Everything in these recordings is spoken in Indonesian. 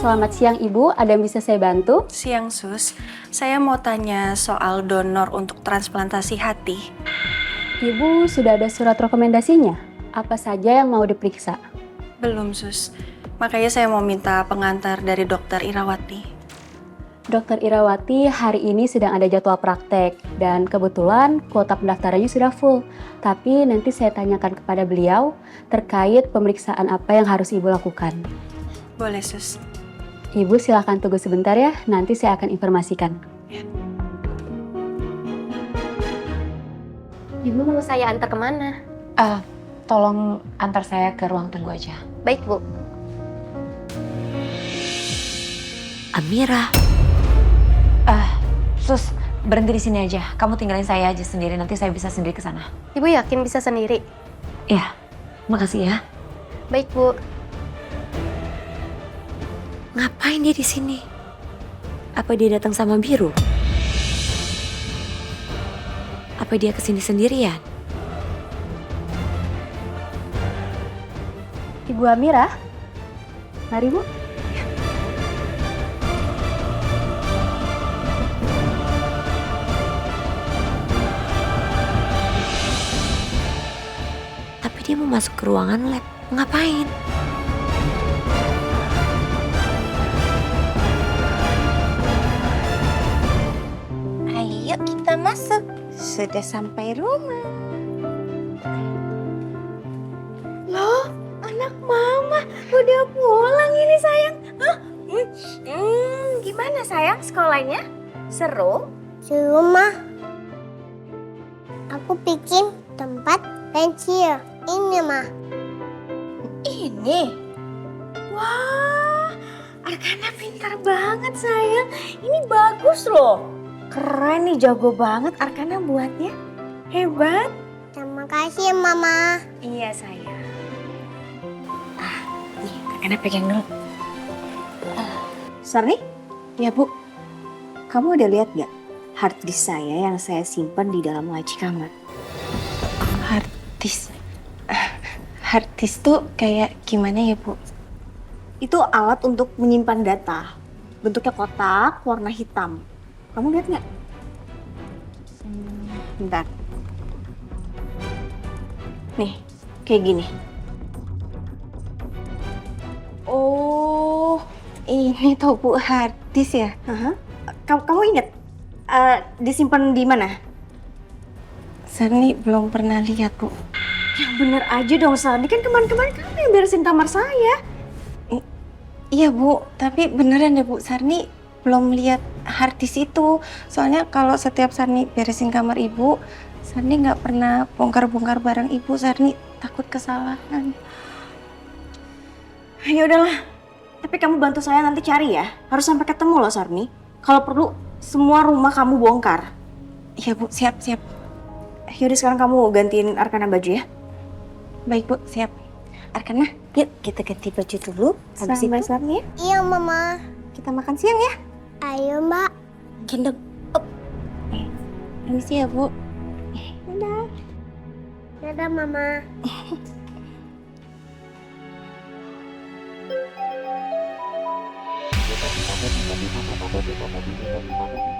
Selamat siang Ibu, ada yang bisa saya bantu? Siang, Sus. Saya mau tanya soal donor untuk transplantasi hati. Ibu sudah ada surat rekomendasinya? Apa saja yang mau diperiksa? Belum, Sus. Makanya saya mau minta pengantar dari Dokter Irawati. Dokter Irawati hari ini sedang ada jadwal praktek dan kebetulan kuota pendaftarannya sudah full. Tapi nanti saya tanyakan kepada beliau terkait pemeriksaan apa yang harus Ibu lakukan. Boleh, Sus. Ibu silakan tunggu sebentar ya, nanti saya akan informasikan. Ya. Ibu mau saya antar kemana? Tolong antar saya ke ruang tunggu aja. Baik, Bu. Amira. Sus, berhenti di sini aja. Kamu tinggalin saya aja sendiri, nanti saya bisa sendiri ke sana. Ibu yakin bisa sendiri? Iya, makasih ya. Baik, Bu. Ngapain dia di sini? Apa dia datang sama Biru? Apa dia kesini sendirian? Ibu Amira, mari Bu. Tapi dia mau masuk ke ruangan lab. Ngapain? Ayo kita masuk. Sudah sampai rumah. Loh, anak mama udah pulang ini sayang. Hah? Gimana sayang sekolahnya? Seru? Seru mah. Aku bikin tempat pensil. Ini mah. Ini? Wah, Arkana pintar banget sayang. Ini bagus loh. Keren nih, jago banget Arkana buatnya. Hebat. Terima kasih mama. Iya sayang. Nih Arkana pegang dulu. Sarni? Ya Bu, kamu udah lihat gak hard disk saya yang saya simpan di dalam laci kamar? Hard disk. Hard disk tuh kayak gimana ya Bu? Itu alat untuk menyimpan data. Bentuknya kotak, warna hitam. Kamu lihat nggak? Bentar. Nih, kayak gini. Oh, ini tuh Bu hard disk ya? Kamu inget disimpan di mana? Sarni belum pernah lihat Bu. Yang bener aja dong, Sarni. Kan kemarin-kemarin kamu yang beresin kamar saya. Iya Bu, tapi beneran deh Bu, Sarni belum lihat hard disk itu. Soalnya kalau setiap Sarni beresin kamar Ibu, Sarni nggak pernah bongkar-bongkar barang Ibu. Sarni takut kesalahan. Ya udahlah. Tapi kamu bantu saya nanti cari ya. Harus sampai ketemu loh, Sarni. Kalau perlu semua rumah kamu bongkar. Iya Bu, siap-siap. Yaudah sekarang kamu gantiin Arkana baju ya. Baik Bu, siap. Arkana, yuk kita ganti baju dulu. Habis Sama itu Sarni ya. Iya mama. kita makan siang ya. Ayo mbak. Gendong. Permisi ya Bu. Dadah. Dadah mama.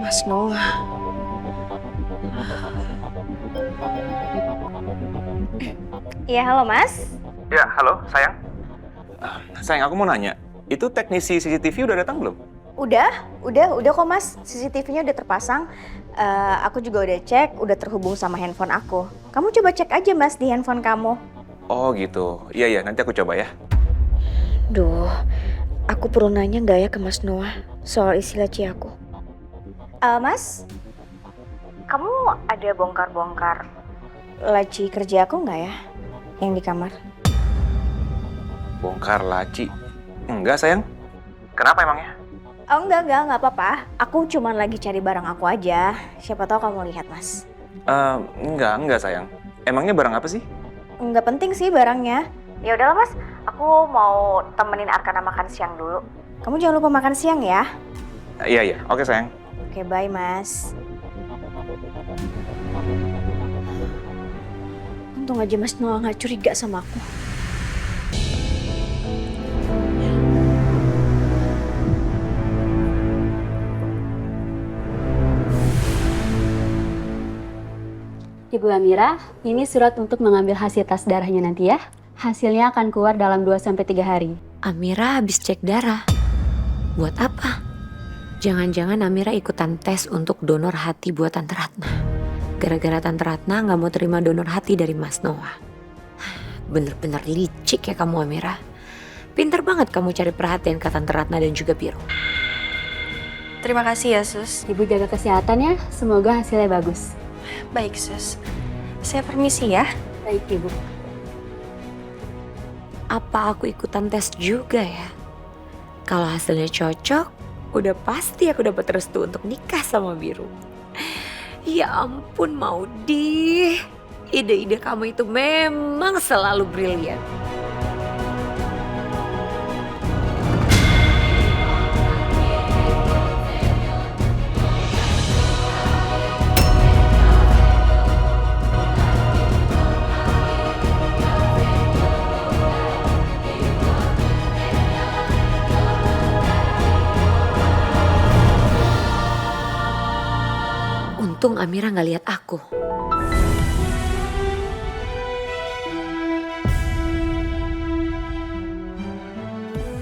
Mas Noah. Iya, halo Mas. Ya, halo, sayang. Sayang, aku mau nanya, itu teknisi CCTV udah datang belum? Udah kok Mas. CCTV-nya udah terpasang. Aku juga udah cek, udah terhubung sama handphone aku. Kamu coba cek aja Mas di handphone kamu. Oh gitu, iya nanti aku coba ya. Duh, aku perlu nanya nggak ya ke Mas Noah soal isi laci aku? Mas, kamu ada bongkar-bongkar laci kerja aku nggak ya? Yang di kamar. Bongkar laci? Enggak sayang. Kenapa emangnya? Oh enggak apa-apa. Aku cuma lagi cari barang aku aja. Siapa tahu kamu lihat Mas. Enggak sayang. Emangnya barang apa sih? Nggak penting sih barangnya. Ya udahlah Mas, aku mau temenin Arkana makan siang dulu. Kamu jangan lupa makan siang ya. Iya, oke sayang. Oke, bye Mas. Untung aja Mas Noah nggak curiga sama aku. Ibu Amira, ini surat untuk mengambil hasil tes darahnya nanti ya. Hasilnya akan keluar dalam 2-3 hari. Amira habis cek darah. Buat apa? Jangan-jangan Amira ikutan tes untuk donor hati buat Tante Ratna. Gara-gara Tante Ratna nggak mau terima donor hati dari Mas Noah. Bener-bener licik ya kamu Amira. Pinter banget kamu cari perhatian ke Tante Ratna dan juga Biro. Terima kasih ya, Sus. Ibu jaga kesehatan ya, semoga hasilnya bagus. Baik, Sus. Saya permisi ya. Baik Ibu. Apa aku ikutan tes juga ya? Kalau hasilnya cocok, udah pasti aku dapat restu untuk nikah sama Biru. Ya ampun Maudi, ide-ide kamu itu memang selalu brilian. Untung Amira nggak lihat aku.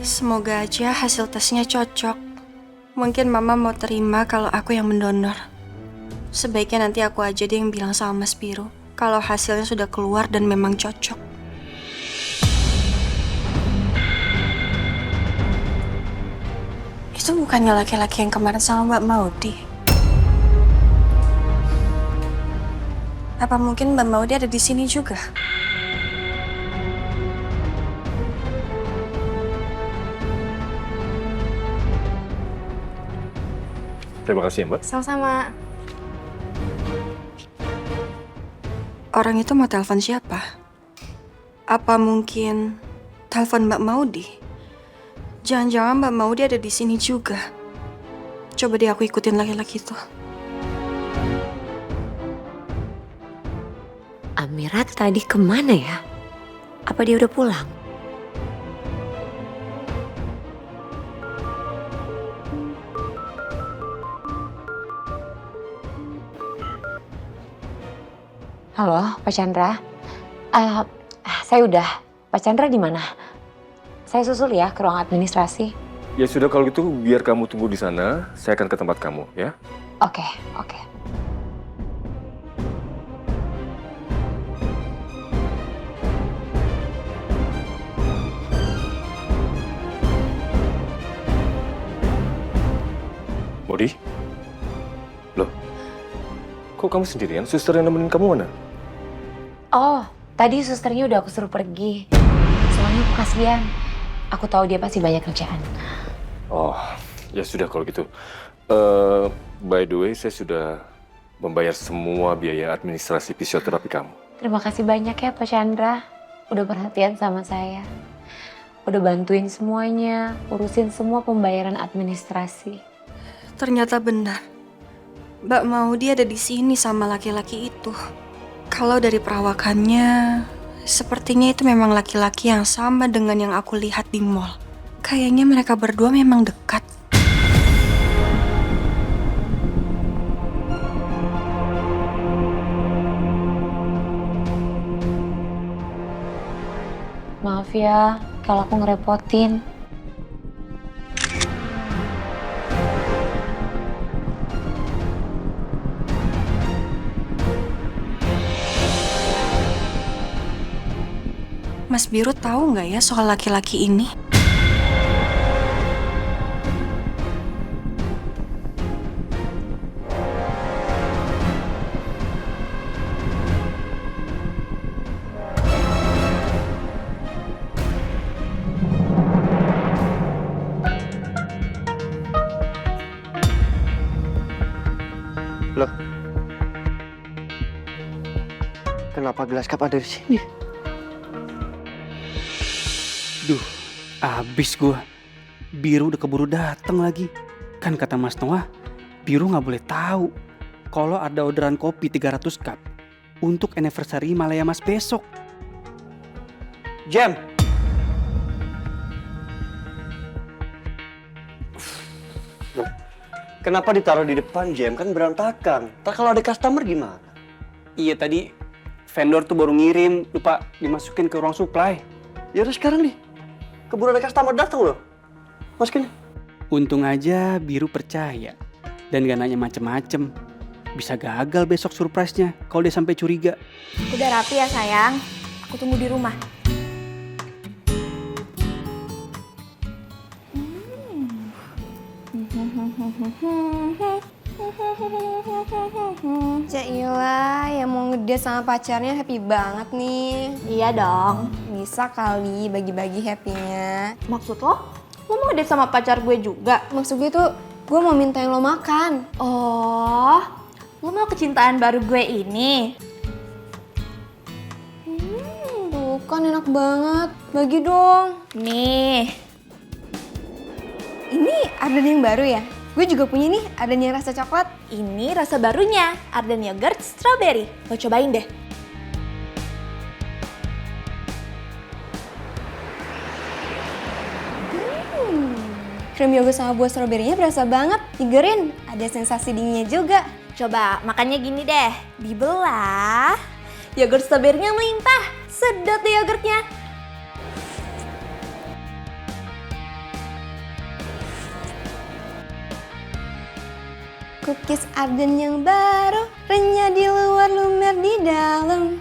Semoga aja hasil tesnya cocok. Mungkin Mama mau terima kalau aku yang mendonor. Sebaiknya nanti aku aja deh yang bilang sama Mas Biro kalau hasilnya sudah keluar dan memang cocok. Itu bukannya laki-laki yang kemarin sama Mbak Maudi? Apa mungkin Mbak Maudi ada di sini juga? Terima kasih ya, Mbak. Sama-sama. Orang itu mau telepon siapa? Apa mungkin telepon Mbak Maudi? Jangan-jangan Mbak Maudi ada di sini juga. Coba deh aku ikutin laki-laki itu. Amira tadi kemana ya? Apa dia udah pulang? Halo, Pak Chandra. Saya udah. Pak Chandra di mana? Saya susul ya ke ruang administrasi. Ya sudah kalau gitu biar kamu tunggu di sana, saya akan ke tempat kamu ya. Oke. Modi? Loh, kok kamu sendirian? Suster yang nemenin kamu mana? Oh, tadi susternya udah aku suruh pergi. Soalnya aku kasihan. Aku tahu dia pasti banyak kerjaan. Oh, ya sudah kalau gitu. By the way, saya sudah membayar semua biaya administrasi fisioterapi kamu. Terima kasih banyak ya Pak Chandra. Udah perhatian sama saya. Udah bantuin semuanya, urusin semua pembayaran administrasi. Ternyata benar. Mbak Maudi ada di sini sama laki-laki itu. Kalau dari perawakannya, sepertinya itu memang laki-laki yang sama dengan yang aku lihat di mall. Kayaknya mereka berdua memang dekat. Maaf ya, kalau aku ngerepotin. Mas Biro tahu nggak ya soal laki-laki ini? Loh, kenapa gelas cup ada di sini? Duh, abis gua. Biru udah keburu dateng lagi. Kan kata Mas Noah, Biru nggak boleh tahu kalau ada orderan kopi 300 cup untuk anniversary Malaya Mas besok. Jam. Kenapa ditaruh di depan Jam? Kan berantakan. Ntar kalau ada customer gimana? Iya tadi vendor tuh baru ngirim, lupa dimasukin ke ruang supply. Ya udah sekarang nih. Keburu ada customer datang loh. Masukin. Untung aja Biru percaya dan gak nanya macem-macem. Bisa gagal besok surprise-nya kalau dia sampai curiga. Udah rapi ya sayang. Aku tunggu di rumah. Jaila, yang mau ngedate sama pacarnya happy banget nih. Iya dong. Bisa kali bagi-bagi happy-nya. Maksud lo? Lo mau ngedate sama pacar gue juga? Maksud gue tuh, gue mau minta yang lo makan. Oh, lo mau kecintaan baru gue ini? Tuh kan enak banget. Bagi dong. Nih. Ini Arden yang baru ya? Gue juga punya nih, Arden yang rasa coklat. Ini rasa barunya, Arden Yogurt Strawberry. Lo cobain deh. Krim yogurt sama buah stroberinya berasa banget. Nyegerin, ada sensasi dinginnya juga. Coba makannya gini deh, dibelah. Yogurt strawberry-nya melimpah. Sedot deh yogurtnya. Cookies Arden yang baru, renyah di luar, lumer di dalam.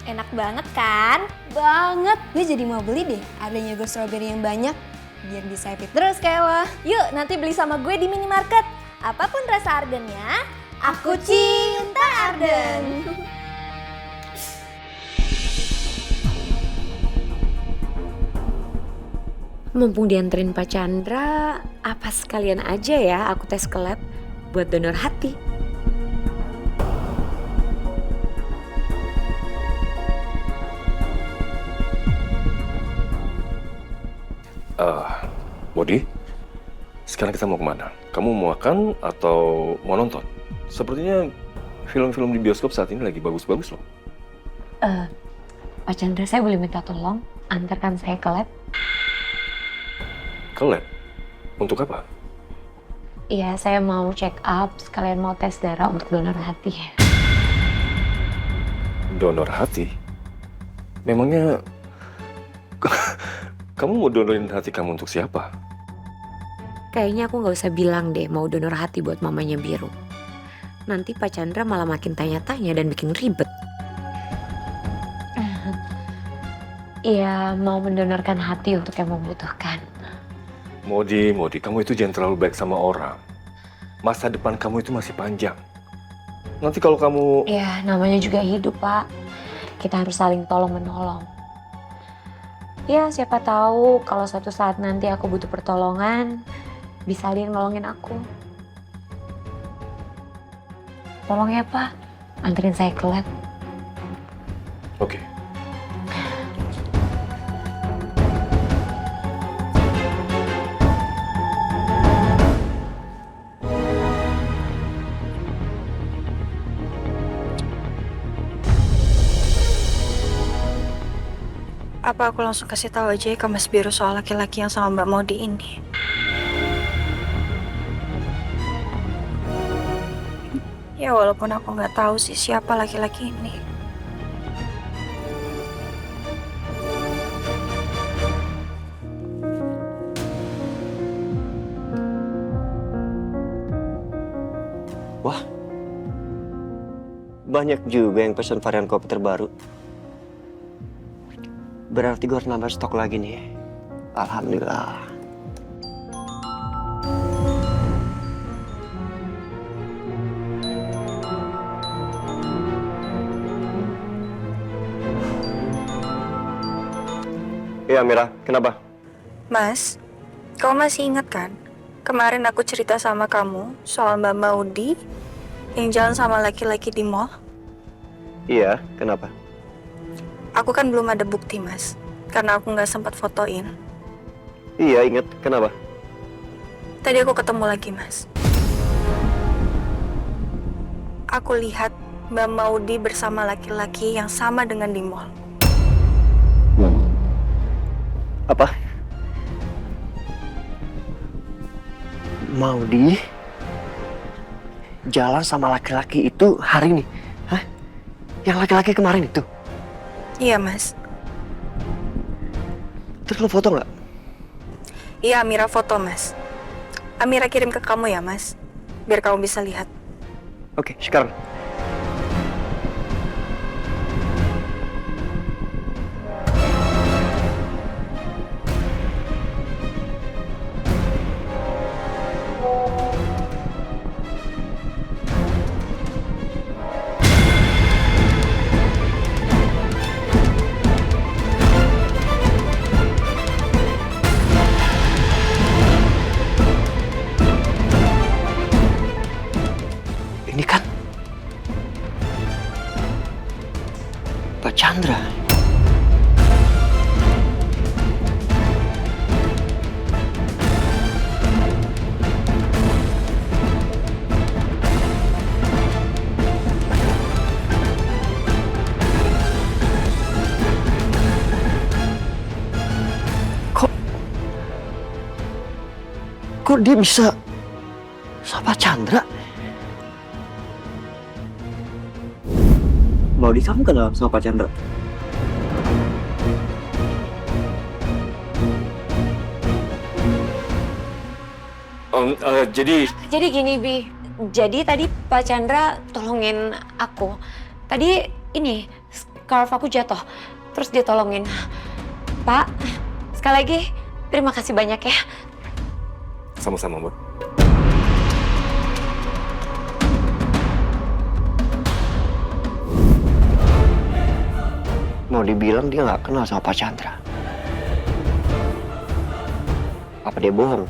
Enak banget kan? Banget, gue jadi mau beli deh Arden yogurt strawberry yang banyak. Biar bisa happy terus kayak lo. Yuk nanti beli sama gue di minimarket. Apapun rasa Ardennya, aku cinta Arden. Mumpung dianterin Pak Chandra, apa sekalian aja ya aku tes ke lab buat donor hati. Modi, sekarang kita mau kemana? Kamu mau makan atau mau nonton? Sepertinya film-film di bioskop saat ini lagi bagus-bagus loh. Pak Chandra, saya boleh minta tolong antarkan saya ke lab? Ke lab? Untuk apa? Iya, saya mau check up, sekalian mau tes darah untuk donor hati. Donor hati? Memangnya kamu mau donorin hati kamu untuk siapa? Kayaknya aku nggak usah bilang deh mau donor hati buat mamanya Biru. Nanti Pak Chandra malah makin tanya-tanya dan bikin ribet. Iya, mau mendonorkan hati untuk yang membutuhkan. Modi, kamu itu jangan terlalu baik sama orang. Masa depan kamu itu masih panjang. Nanti kalau kamu... Ya, namanya juga hidup, Pak. Kita harus saling tolong-menolong. Ya, siapa tahu kalau suatu saat nanti aku butuh pertolongan, bisa ada yang nolongin aku. Tolong ya, Pak. Anterin saya ke lab. Oke. Apa aku langsung kasih tahu aja ke Mas Biru soal laki-laki yang sama Mbak Modi ini? Ya walaupun aku nggak tahu sih siapa laki-laki ini. Wah, banyak juga yang pesan varian kopi terbaru. Berarti gue harus nambah stok lagi nih. Alhamdulillah. Iya, Mira. Kenapa? Mas, kamu masih ingat kan? Kemarin aku cerita sama kamu soal Mbak Maudi yang jalan sama laki-laki di mall. Iya, kenapa? Aku kan belum ada bukti, Mas. Karena aku nggak sempat fotoin. Iya, inget. Kenapa? Tadi aku ketemu lagi, Mas. Aku lihat Mbak Maudi bersama laki-laki yang sama dengan di mall. Apa? Maudi? jalan sama laki-laki itu hari ini? Hah? Yang laki-laki kemarin itu? Iya, Mas. Terus lo foto nggak? Iya, Amira foto, Mas. Amira kirim ke kamu ya, Mas. Biar kamu bisa lihat. Oke, sekarang. Ini kan Pak Chandra. Kok dia bisa sama Pak Chandra? Maudi, kamu kenal sama Pak Chandra? Jadi gini, Bi. Jadi tadi Pak Chandra tolongin aku. Tadi ini, scarf aku jatuh. Terus dia tolongin. Pak, sekali lagi terima kasih banyak ya. Sama-sama, Mbak. Mau dibilang dia nggak kenal sama Pak Chandra. Apa dia bohong?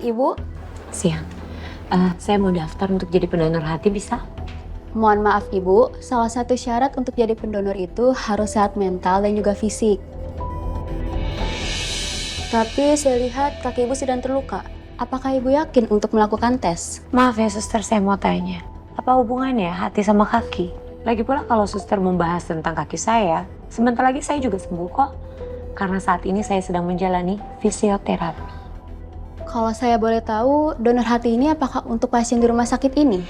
Ibu, Siang. Saya mau daftar untuk jadi pendonor hati, bisa? mohon maaf Ibu, salah satu syarat untuk jadi pendonor itu harus sehat mental dan juga fisik. Tapi saya lihat kaki Ibu sedang terluka. Apakah Ibu yakin untuk melakukan tes? Maaf ya suster, saya mau tanya. Apa hubungannya hati sama kaki? Lagi pula kalau suster membahas tentang kaki saya, sebentar lagi saya juga sembuh kok. Karena saat ini saya sedang menjalani fisioterapi. Kalau saya boleh tahu, donor hati ini apakah untuk pasien di rumah sakit ini?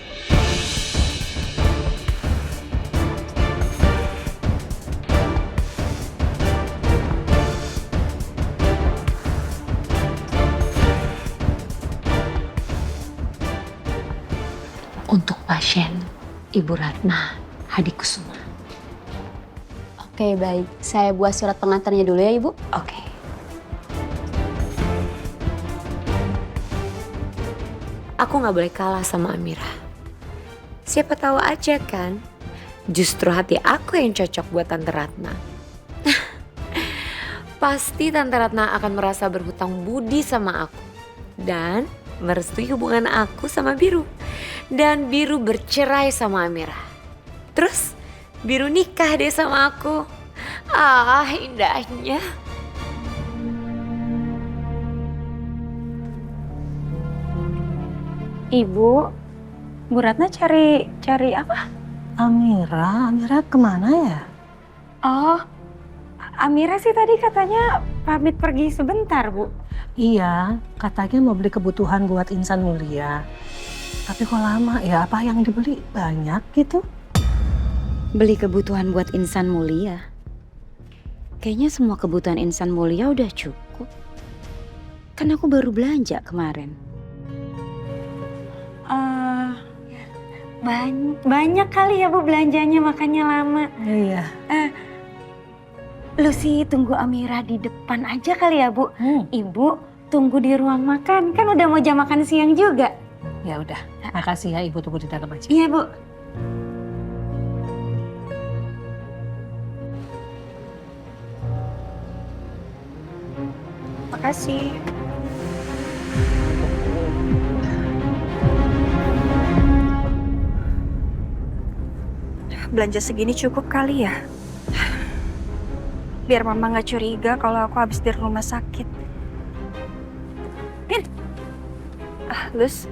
Untuk pasien Ibu Ratna Hadikusuma. Oke, baik. Saya buat surat pengantarnya dulu ya, Ibu. Oke. Aku nggak boleh kalah sama Amira. Siapa tahu aja kan, justru hati aku yang cocok buat Tante Ratna. Pasti Tante Ratna akan merasa berhutang budi sama aku. Dan merestui hubungan aku sama Biru. Dan Biru bercerai sama Amira. Terus Biru nikah deh sama aku. Ah, indahnya. Ibu, Bu Ratna cari apa? Amira kemana ya? Oh, Amira sih tadi katanya pamit pergi sebentar, Bu. Iya, katanya mau beli kebutuhan buat insan mulia. Tapi kok lama ya, apa yang dibeli banyak gitu? Beli kebutuhan buat insan mulia? Kayaknya semua kebutuhan insan mulia udah cukup. Kan aku baru belanja kemarin. Banyak kali ya Bu belanjanya, makanya lama. Iya. Lucy tunggu Amira di depan aja kali ya Bu. Ibu tunggu di ruang makan, kan udah mau jam makan siang juga. Ya udah, makasih ya Ibu, tunggu di dalam aja. Iya Bu. Makasih. Belanja segini cukup kali ya? Biar mama nggak curiga kalau aku habis dari rumah sakit. Min, Lus,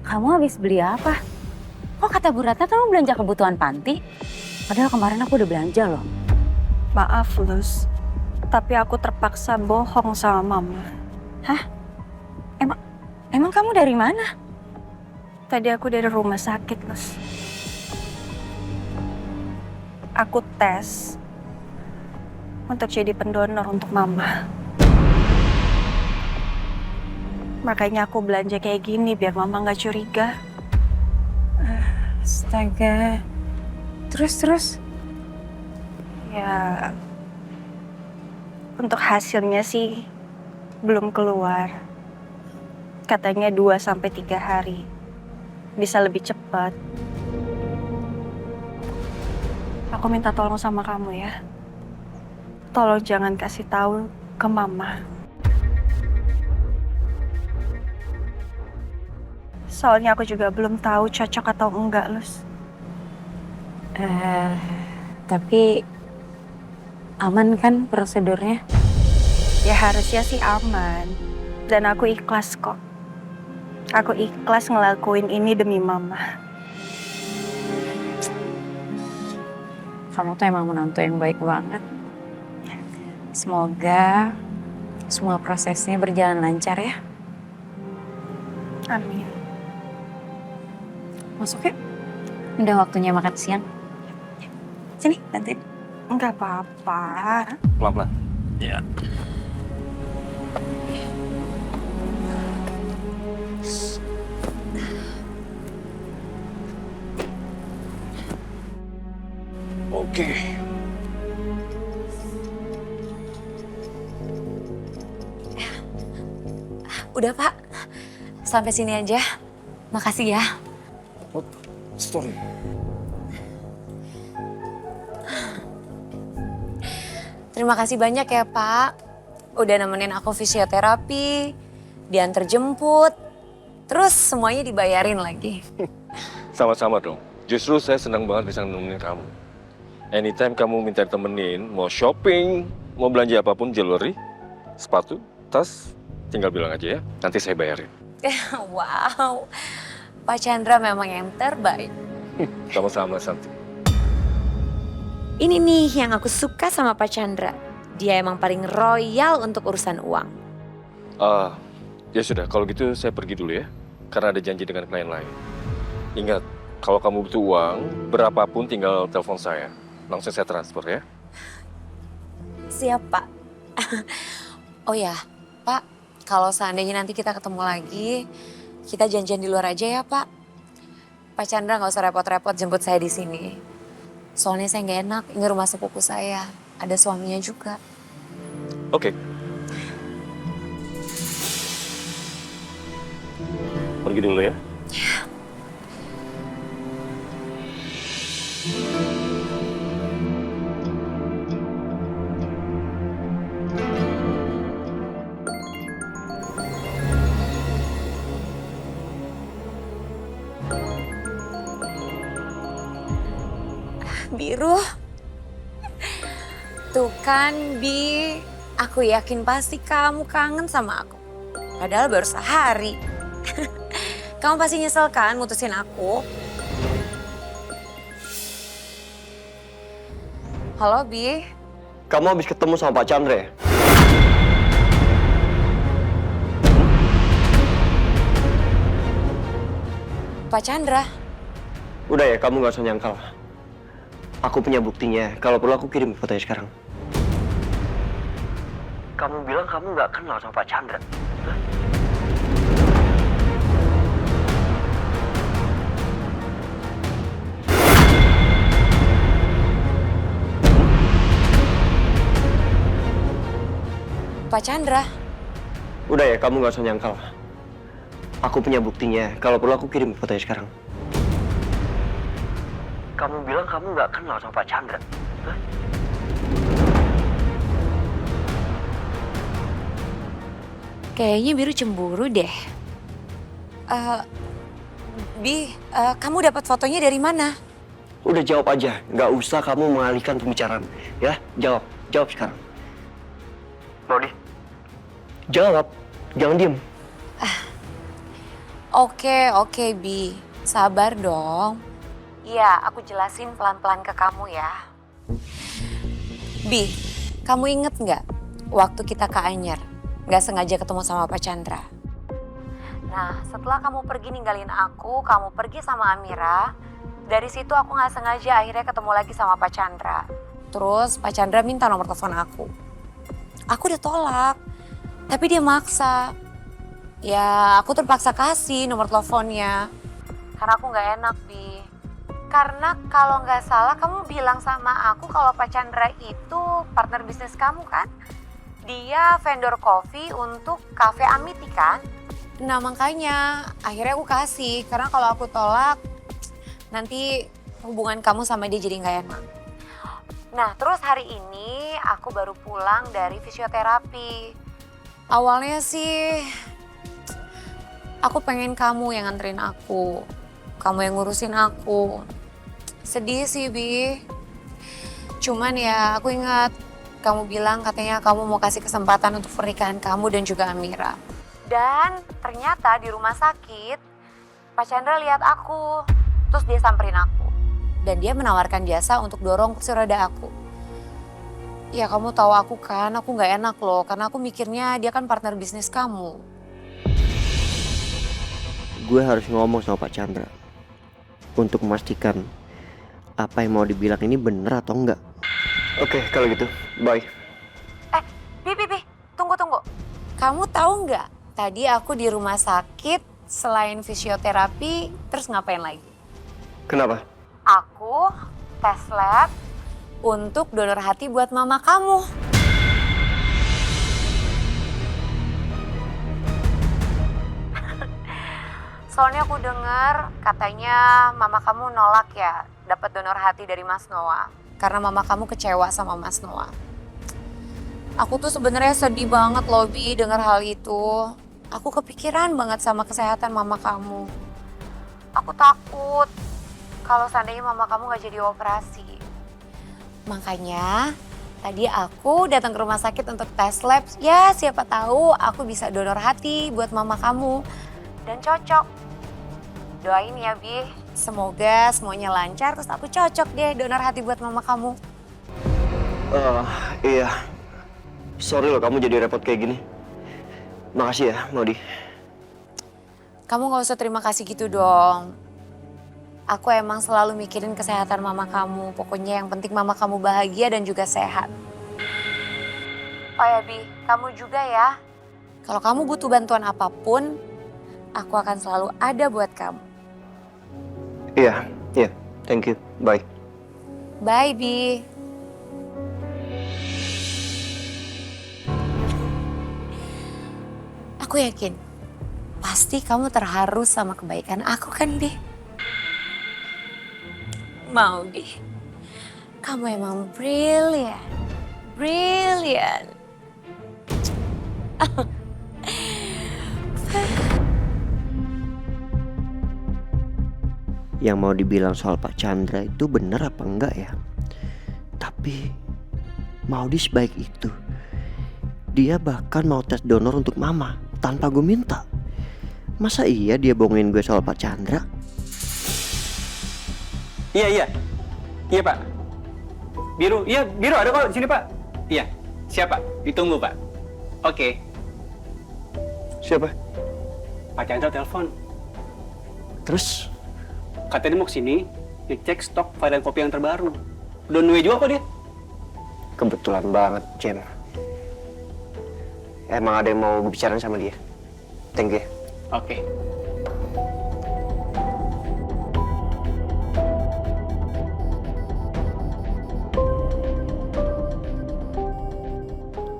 Kamu habis beli apa? Kok kata Bu Ratna kamu belanja kebutuhan panti? Padahal kemarin aku udah belanja loh. maaf Lus. Tapi aku terpaksa bohong sama mama. Hah? Emang kamu dari mana? Tadi aku dari rumah sakit, Lus. Aku tes untuk jadi pendonor untuk mama. Makanya aku belanja kayak gini biar mama nggak curiga. Astaga. Terus? Ya, untuk hasilnya sih belum keluar. Katanya 2-3 hari. Bisa lebih cepat. Aku minta tolong sama kamu ya. Tolong jangan kasih tahu ke mama. Soalnya aku juga belum tahu cocok atau enggak, Lus. Tapi aman kan prosedurnya? Ya harusnya sih aman. Dan aku ikhlas kok. Aku ikhlas ngelakuin ini demi mama. Kamu tuh emang menantu yang baik banget. Semoga semua prosesnya berjalan lancar ya. Amin. Masuk yuk. Udah waktunya makan siang. Sini, bantuin. Enggak apa-apa. Pelan-pelan. Ya. Oke. Udah Pak, sampai sini aja. Makasih ya. Sorry. Terima kasih banyak ya Pak. Udah nemenin aku fisioterapi, diantar jemput, terus semuanya dibayarin lagi. Sama-sama dong. Justru saya senang banget bisa nemenin kamu. Anytime kamu minta temenin, mau shopping, mau belanja apapun, jewelry, sepatu, tas, tinggal bilang aja ya. Nanti saya bayarin. Wow, Pak Chandra memang yang terbaik. Sama-sama, Santi. Ini nih yang aku suka sama Pak Chandra. Dia emang paling royal untuk urusan uang. Ya sudah, kalau gitu saya pergi dulu ya. Karena ada janji dengan klien lain. Ingat, kalau kamu butuh uang, berapapun tinggal telepon saya. Langsung saya transfer ya. Siap Pak. Oh ya, Pak, kalau seandainya nanti kita ketemu lagi, kita janjian di luar aja ya Pak. Pak Chandra nggak usah repot-repot jemput saya di sini. Soalnya saya nggak enak, ini rumah sepupu saya. Ada suaminya juga. Oke. Pergi dulu ya. Biru. Tuh kan, Bi. Aku yakin pasti kamu kangen sama aku. Padahal baru sehari. Kamu pasti nyesel kan mutusin aku? Halo, Bi. Kamu habis ketemu sama Pak Chandra ya? Pak Chandra. Udah ya, kamu gak usah nyangkal. Aku punya buktinya. Kalau perlu aku kirim fotonya sekarang. Kamu bilang kamu gak kenal sama Pak Chandra. Pak Chandra. Udah ya, kamu gak usah nyangkal. Aku punya buktinya. Kalau perlu aku kirim fotonya sekarang. Kamu bilang kamu gak kenal sama Pak Chandra. Kayaknya Biru cemburu deh. Bi, kamu dapat fotonya dari mana? Udah jawab aja. Gak usah kamu mengalihkan pembicaraan. Ya, jawab. Jawab sekarang. Rodi, jawab. Jangan diem. Oke, Bi. Sabar dong. Iya, aku jelasin pelan-pelan ke kamu ya. Bi, kamu inget nggak? waktu kita ke Anyer, gak sengaja ketemu sama Pak Chandra. Nah, setelah kamu pergi ninggalin aku, kamu pergi sama Amira. Dari situ aku gak sengaja akhirnya ketemu lagi sama Pak Chandra. Terus Pak Chandra minta nomor telepon aku. Aku udah tolak, tapi dia maksa. Ya, aku terpaksa kasih nomor teleponnya. Karena aku gak enak, Bi. Karena kalau nggak salah kamu bilang sama aku kalau Pak Chandra itu partner bisnis kamu kan? Dia vendor kopi untuk Cafe Amity kan? Nah makanya akhirnya aku kasih. Karena kalau aku tolak nanti hubungan kamu sama dia jadi nggak enak. Nah terus hari ini aku baru pulang dari fisioterapi. Awalnya sih aku pengen kamu yang nganterin aku. Kamu yang ngurusin aku. Sedih sih, Bi. Cuman ya aku ingat kamu bilang katanya kamu mau kasih kesempatan untuk pernikahan kamu dan juga Amira. Dan ternyata di rumah sakit, Pak Chandra lihat aku. Terus dia samperin aku. Dan dia menawarkan jasa untuk dorong kursi roda aku. Ya kamu tahu aku kan, aku gak enak loh. Karena aku mikirnya dia kan partner bisnis kamu. Gue harus ngomong sama Pak Chandra untuk memastikan apa yang mau dibilang ini bener atau enggak. Oke, kalau gitu, bye. Bi, tunggu. Kamu tahu nggak? Tadi aku di rumah sakit selain fisioterapi, terus ngapain lagi? Kenapa? Aku tes lab untuk donor hati buat mama kamu. Soalnya aku dengar katanya mama kamu nolak ya dapat donor hati dari Mas Noah. Karena mama kamu kecewa sama Mas Noah. Aku tuh sebenarnya sedih banget loh Bi dengar hal itu. Aku kepikiran banget sama kesehatan mama kamu. Aku takut kalau seandainya mama kamu gak jadi operasi. Makanya tadi aku datang ke rumah sakit untuk tes lab. Ya siapa tahu aku bisa donor hati buat mama kamu. Dan cocok. Doain ya Bi, semoga semuanya lancar terus aku cocok deh donor hati buat mama kamu. Iya. Sorry loh kamu jadi repot kayak gini. Makasih ya, Maudi. Kamu gak usah terima kasih gitu dong. Aku emang selalu mikirin kesehatan mama kamu. Pokoknya yang penting mama kamu bahagia dan juga sehat. Oh ya Bi, kamu juga ya. Kalau kamu butuh bantuan apapun, aku akan selalu ada buat kamu. Iya. Thank you. Bye. Bye, Bi. Aku yakin, pasti kamu terharu sama kebaikan aku kan, Bi? Maudi, kamu emang brilliant. Brilliant. Yang mau dibilang soal Pak Chandra itu bener apa enggak ya? Tapi Maudi sebaik itu. Dia bahkan mau tes donor untuk mama tanpa gue minta. Masa iya dia bohongin gue soal Pak Chandra? Iya Pak. Biru ada kok di sini Pak. Iya, siapa? Ditunggu Pak. Oke. Siapa? Pak Chandra telepon. Terus? Katanya dia mau kesini, ngecek stok varian kopi yang terbaru. Udah on the way juga kok dia. Kebetulan banget, Jen. Emang ada yang mau gue bicarain sama dia. Thank you. Oke.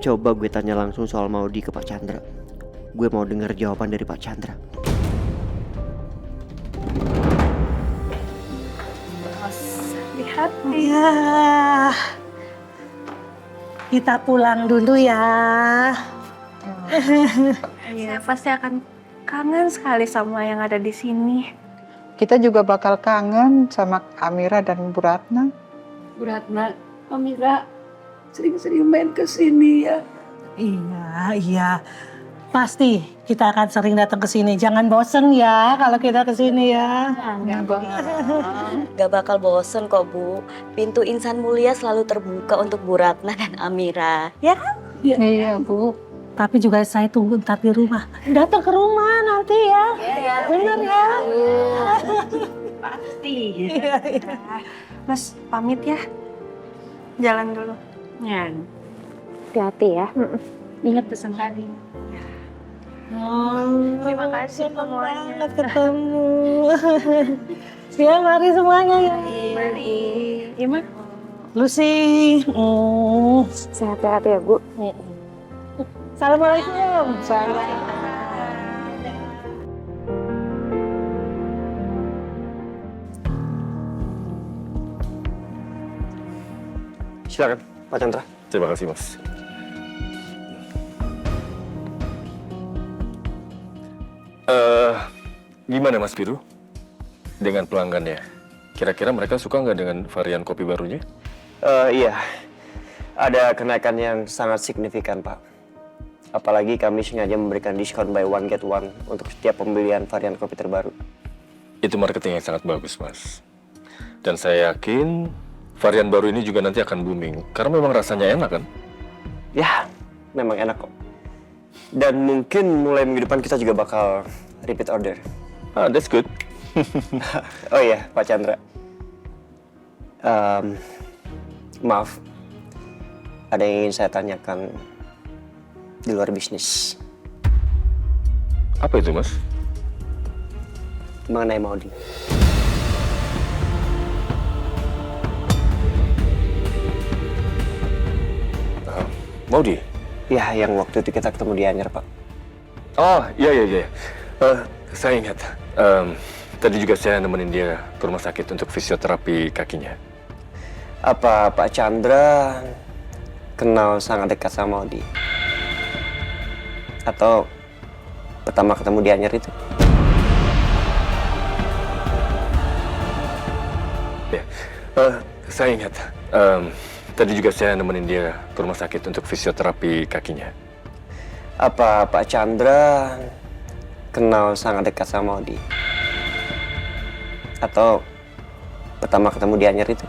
Coba gue tanya langsung soal Maudi ke Pak Chandra. Gue mau dengar jawaban dari Pak Chandra. Ya, kita pulang dulu ya. Saya pasti akan kangen sekali sama yang ada di sini. Kita juga bakal kangen sama Amira dan Bu Ratna. Bu Ratna, Amira sering-sering main ke sini ya. Iya. Pasti kita akan sering datang ke sini. Jangan bosen ya kalau kita ke sini ya. Gak bakal bosen kok Bu. Pintu Insan Mulia selalu terbuka untuk Bu Ratna dan Amira. Ya kan? Iya, Bu. Tapi juga saya tunggu ntar di rumah. Datang ke rumah nanti ya. Iya, bener ya. Pasti. Iya. Mas, pamit ya. Jalan dulu. Ya. Hati-hati ya. Ingat pesan tadi. Terima kasih semuanya. Ketemu. Ya, mari semuanya ya. Mari. Ima. Lucy. Sehat-sehat ya, Bu. Assalamualaikum. Silakan, Pak Chandra. Terima kasih, Mas. Gimana Mas Biru? Dengan pelanggannya? Kira-kira mereka suka nggak dengan varian kopi barunya? Iya, ada kenaikan yang sangat signifikan, Pak. Apalagi kami sengaja memberikan diskon buy one get one untuk setiap pembelian varian kopi terbaru. Itu marketing yang sangat bagus, Mas. Dan saya yakin varian baru ini juga nanti akan booming. Karena memang rasanya enak, kan? Ya, memang enak kok. Dan mungkin mulai minggu depan kita juga bakal repeat order. Ah, that's good. Oh iya, Pak Chandra. Maaf, ada yang ingin saya tanyakan di luar bisnis. Apa itu, Mas? Mengenai Maudi. Maudi? Ya, yang waktu itu kita ketemu di Anyer, Pak. Oh, iya. Saya ingat. Tadi juga saya nemenin dia ke rumah sakit untuk fisioterapi kakinya. Apa Pak Chandra kenal sangat dekat sama Maudi? Atau pertama ketemu di Anyer itu? Ya, saya ingat. Tadi juga saya nemenin dia ke rumah sakit untuk fisioterapi kakinya. Apa Pak Chandra kenal sangat dekat sama Maudi? Atau pertama ketemu di Anyer itu?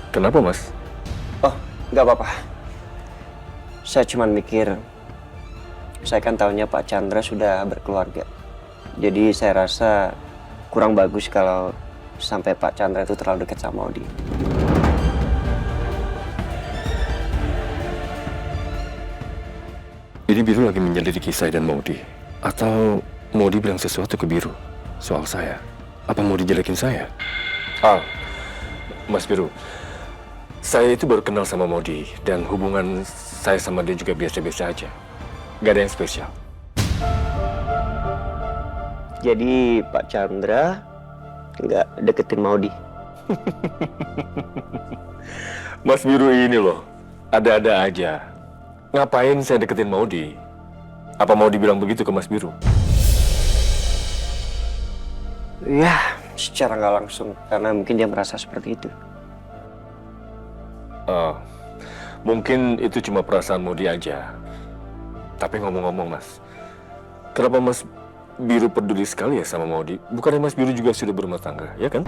Kenapa, Mas? Oh, nggak apa-apa. Saya cuma mikir, saya kan tahunya Pak Chandra sudah berkeluarga. Jadi saya rasa kurang bagus kalau sampai Pak Chandra itu terlalu dekat sama Maudi. Ini Biru lagi menyelidiki saya dan Maudi. Atau Maudi bilang sesuatu ke Biru soal saya. Apa Maudi jelekin saya? Mas Biru, saya itu baru kenal sama Maudi. Dan hubungan saya sama dia juga biasa-biasa aja. Gak ada yang spesial. Jadi Pak Chandra nggak deketin Maudi? Mas Biru ini loh, ada-ada aja. Ngapain saya deketin Maudi? Apa Maudi bilang begitu ke Mas Biru? Ya, secara nggak langsung. Karena mungkin dia merasa seperti itu. Mungkin itu cuma perasaan Maudi aja. Tapi ngomong-ngomong, Mas, kenapa Mas Biru peduli sekali ya sama Maudi? Bukannya Mas Biru juga sudah berumah tangga, ya kan?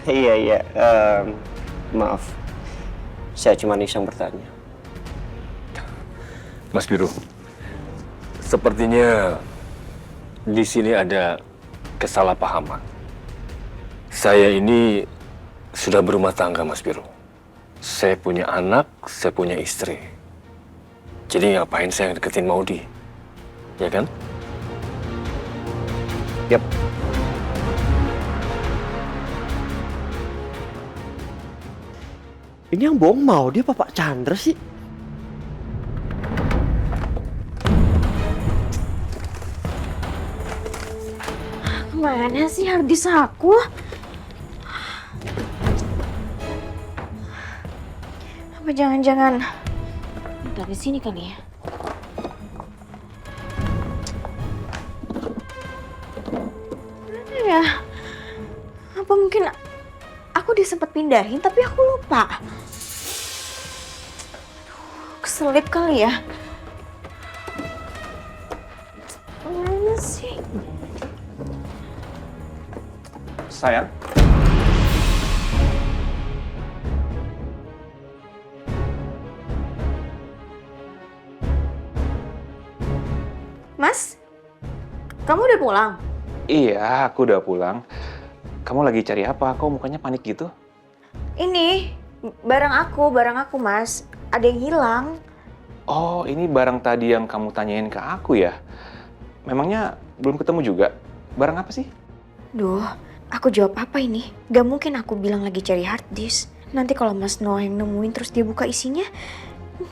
Iya. Maaf, saya cuma iseng bertanya. Mas Biru, sepertinya di sini ada kesalahpahaman. Saya ini sudah berumah tangga, Mas Biru. Saya punya anak, saya punya istri. Jadi ngapain saya deketin Maudi? Ya kan? Yap. Ini yang bohong Maudi apa Pak Chandra sih? Kemana sih harddisk aku? Apa jangan-jangan dari sini kali ya? Mana ya? Apa mungkin aku udah sempat pindahin tapi aku lupa? Keselip kali ya? apaan sih? Sayang. Mas, kamu udah pulang? Iya, aku udah pulang. Kamu lagi cari apa? Kok mukanya panik gitu? Ini barang aku Mas. Ada yang hilang. Oh, ini barang tadi yang kamu tanyain ke aku ya? Memangnya belum ketemu juga? Barang apa sih? Duh, aku jawab apa ini? Gak mungkin aku bilang lagi cari hard disk. Nanti kalau Mas Noah yang nemuin terus dia buka isinya,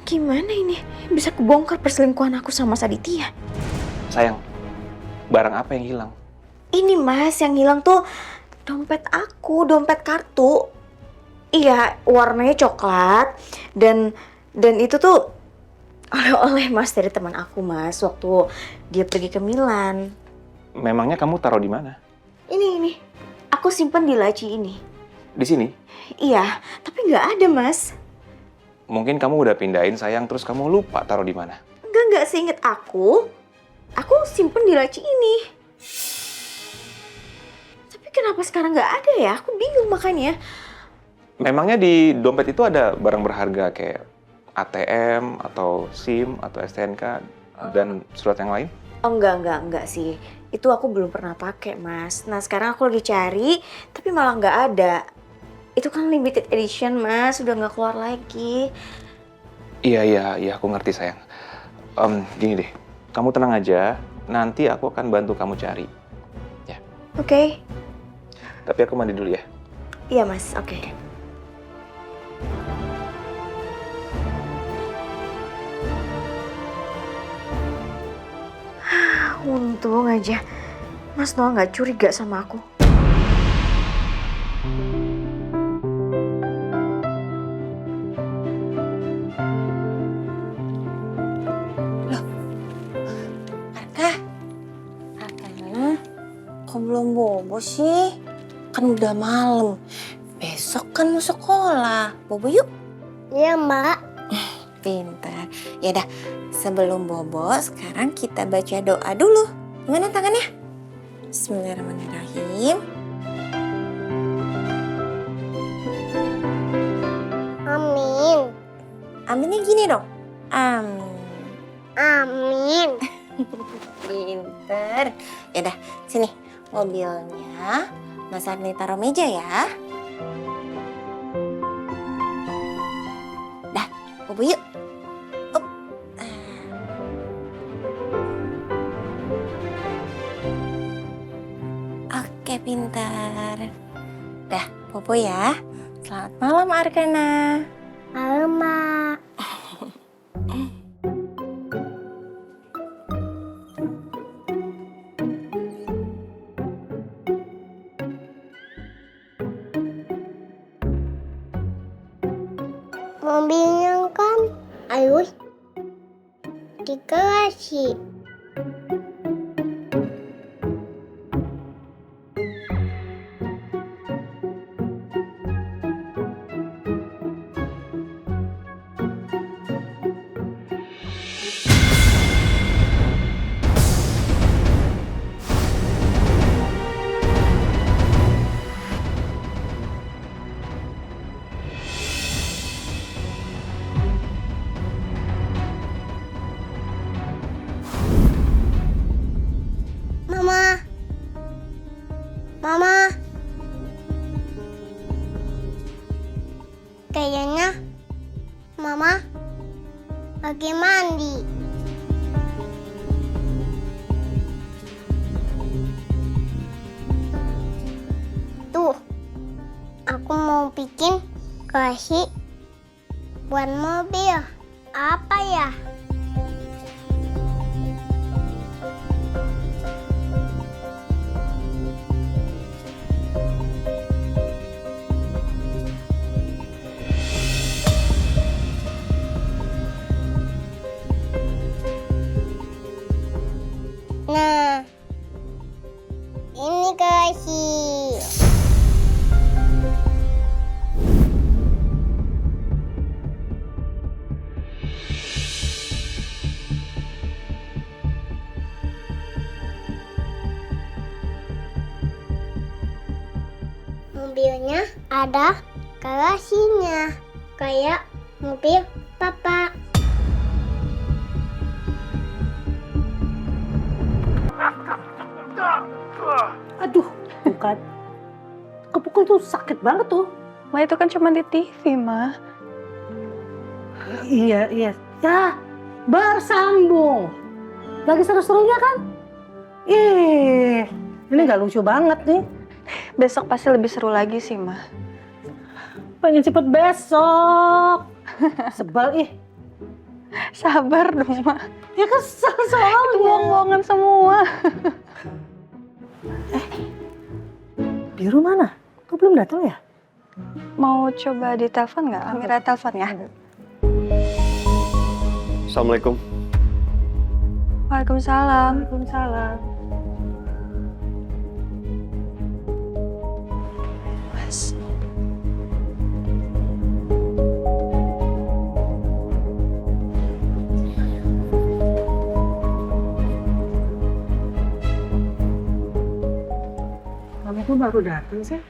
gimana ini? Bisa kebongkar perselingkuhan aku sama Mas Aditya. Sayang, barang apa yang hilang? Ini Mas, yang hilang tuh dompet aku, dompet kartu. Iya, warnanya coklat dan itu tuh oleh-oleh Mas dari teman aku Mas waktu dia pergi ke Milan. Memangnya kamu taruh di mana? Ini. Aku simpen di laci ini. Di sini? Iya, tapi nggak ada Mas. Mungkin kamu udah pindahin sayang, terus kamu lupa taruh di mana? Nggak seinget aku. Aku simpen di laci ini. Tapi kenapa sekarang nggak ada ya? Aku bingung makanya. Memangnya di dompet itu ada barang berharga kayak ATM atau SIM atau STNK dan surat yang lain? Oh enggak sih. Itu aku belum pernah pakai Mas. Nah sekarang aku lagi cari, tapi malah nggak ada. Itu kan limited edition Mas, udah nggak keluar lagi. Iya, aku ngerti sayang. Gini deh, kamu tenang aja, nanti aku akan bantu kamu cari. Ya. Oke. Tapi aku mandi dulu ya. Iya Mas, oke. Untung aja Mas Noah nggak curiga sama aku. Kok belum bobo sih? Kan udah malam. Besok kan mau sekolah. Bobo yuk. Iya, Mbak. Pintar. Ya dah, sebelum bobo, sekarang kita baca doa dulu. Gimana tangannya? Bismillahirrahmanirrahim. Amin. Aminnya gini dong. Amin. Amin. Pintar. Ya dah, sini mobilnya. Mas Arni taruh meja ya. Dah, bobo yuk. Up. Oke, pintar. Dah, bobo ya. Selamat malam Arkana. Halo, Mak. Mobilnya kan harus di garasi. Mama. Kayaknya Mama lagi mandi. Tuh, aku mau bikin garasi buat mobil. Apa ya? Nah, ini garasi. Mobilnya ada garasinya, kayak mobil papa. Aduh, bukan. Kepukul tuh sakit banget tuh. Ma, itu kan cuma di TV, Ma. Iya. Ya, bersambung. Lagi seru-serunya kan? Ini nggak lucu banget nih. Besok pasti lebih seru lagi sih, Ma. Pengen cepet besok. Sebel ih. Sabar dong, Ma. Ya kesel soalnya. Itu bohong-bohongan semua. Biru mana? Kok belum datang ya? Mau coba ditelepon nggak? Amira telepon ya. Assalamualaikum. Waalaikumsalam. Mas. Kamu baru datang sih?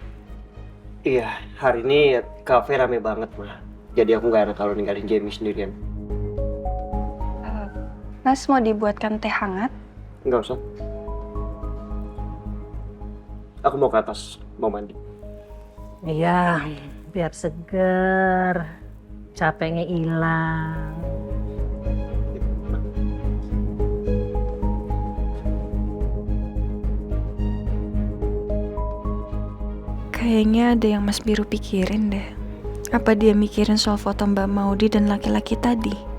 Iya, hari ini kafe rame banget, Ma. Jadi aku nggak enak kalau ninggalin Jamie sendirian. Mas mau dibuatkan teh hangat? Nggak usah. Aku mau ke atas, mau mandi. Iya, biar seger. Capeknya hilang. Kayaknya ada yang Mas Biru pikirin deh. Apa dia mikirin soal foto Mbak Maudi dan laki-laki tadi?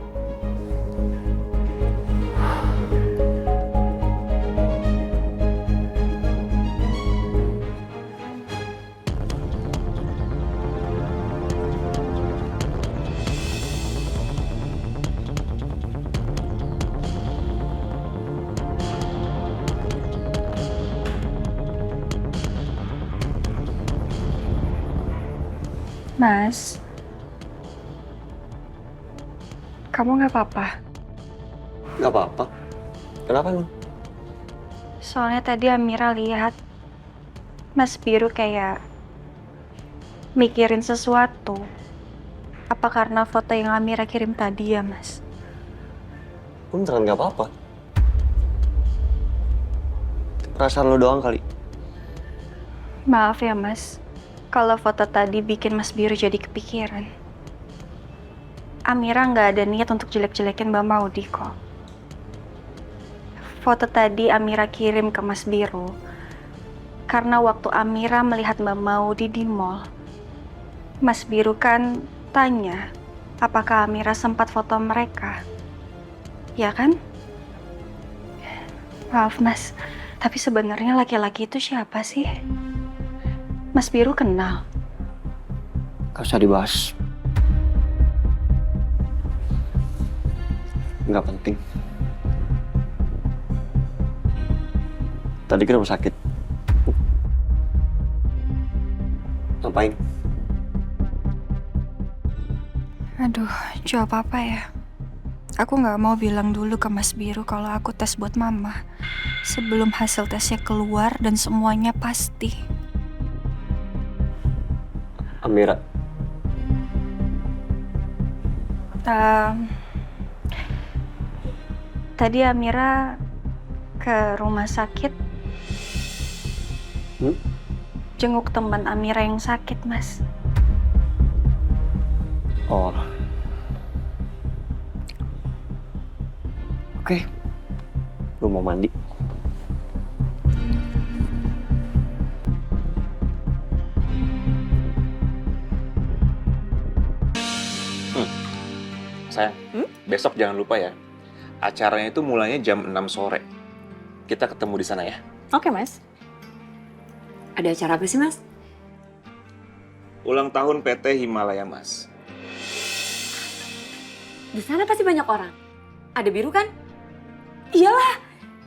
Mas, kamu nggak apa-apa? Nggak apa-apa. Kenapa lu? Soalnya tadi Amira lihat Mas Biru kayak mikirin sesuatu. Apa karena foto yang Amira kirim tadi ya, Mas? Beneran nggak apa-apa. Perasaan lu doang kali. Maaf ya, Mas. Kalau foto tadi bikin Mas Biru jadi kepikiran. Amira nggak ada niat untuk jelek-jelekin Mbak Maudi kok. Foto tadi Amira kirim ke Mas Biru karena waktu Amira melihat Mbak Maudi di mall, Mas Biru kan tanya apakah Amira sempat foto mereka. Ya kan? Maaf, Mas. Tapi sebenarnya laki-laki itu siapa sih? Mas Biru kenal? Gak usah dibahas. Nggak penting. Tadi kan rumah sakit. Ngapain? Aduh, jawab apa ya? Aku nggak mau bilang dulu ke Mas Biru kalau aku tes buat mama. Sebelum hasil tesnya keluar dan semuanya pasti. Amira. Tadi Amira ke rumah sakit. Jenguk teman Amira yang sakit, Mas. Oh. Oke. Gue mau mandi. Sayang, besok jangan lupa ya. Acaranya itu mulainya jam 6 sore. Kita ketemu di sana ya. Oke, Mas. Ada acara apa sih, Mas? Ulang tahun PT Himalaya, Mas. Di sana pasti banyak orang. Ada Biru kan? Iyalah,